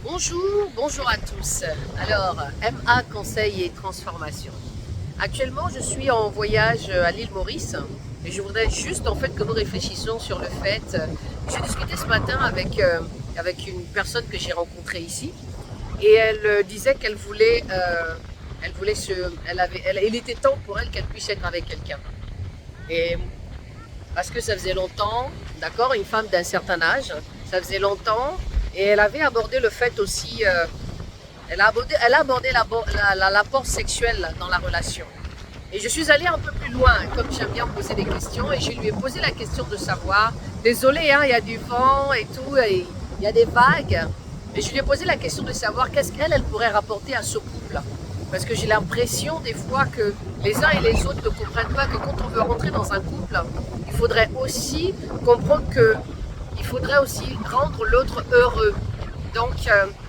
Bonjour à tous. Alors, MA Conseil et Transformation. Actuellement, je suis en voyage à l'île Maurice et je voudrais juste en fait que nous réfléchissions sur le fait. J'ai discuté ce matin avec une personne que j'ai rencontrée ici et elle disait il était temps pour elle qu'elle puisse être avec quelqu'un. Et parce que ça faisait longtemps, d'accord, une femme d'un certain âge, ça faisait longtemps, et elle avait abordé le fait aussi, elle a abordé l'apport sexuel dans la relation. Et je suis allée un peu plus loin, comme j'aime bien poser des questions, et je lui ai posé la question de savoir, désolé, hein, il y a du vent et tout, et il y a des vagues, mais je lui ai posé la question de savoir qu'est-ce qu'elle pourrait rapporter à ce couple. Parce que j'ai l'impression des fois que les uns et les autres ne comprennent pas que quand on veut rentrer dans un couple, il faudrait aussi comprendre qu'il faudrait aussi rendre l'autre heureux. Donc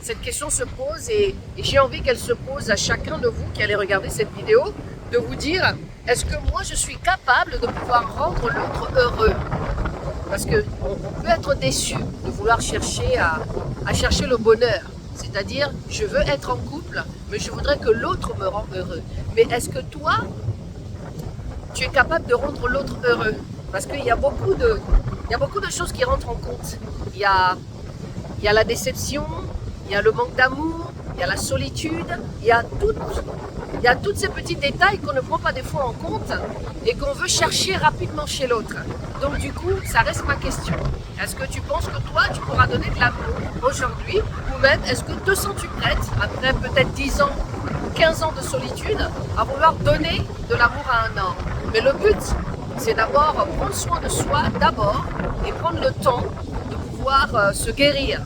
cette question se pose et j'ai envie qu'elle se pose à chacun de vous qui allez regarder cette vidéo, de vous dire, est-ce que moi je suis capable de pouvoir rendre l'autre heureux? Parce qu'on peut être déçu de vouloir chercher à chercher le bonheur. C'est-à-dire, je veux être en couple, mais je voudrais que l'autre me rende heureux. Mais est-ce que toi, tu es capable de rendre l'autre heureux? Parce qu'il y a beaucoup de choses qui rentrent en compte. Il y a la déception, il y a le manque d'amour, il y a la solitude, il y a tous ces petits détails qu'on ne prend pas des fois en compte et qu'on veut chercher rapidement chez l'autre. Donc du coup, ça reste ma question. Est-ce que tu penses que toi, tu pourras donner de l'amour aujourd'hui? Ou même, est-ce que te sens-tu prête, après peut-être 10 ans ou 15 ans de solitude, à vouloir donner de l'amour à un homme? Mais le but, c'est d'abord prendre soin de soi d'abord et prendre le temps de pouvoir se guérir.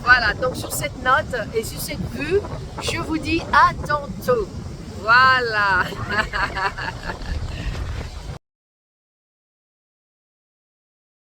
Voilà, donc sur cette note et sur cette vue, je vous dis à tantôt. Voilà.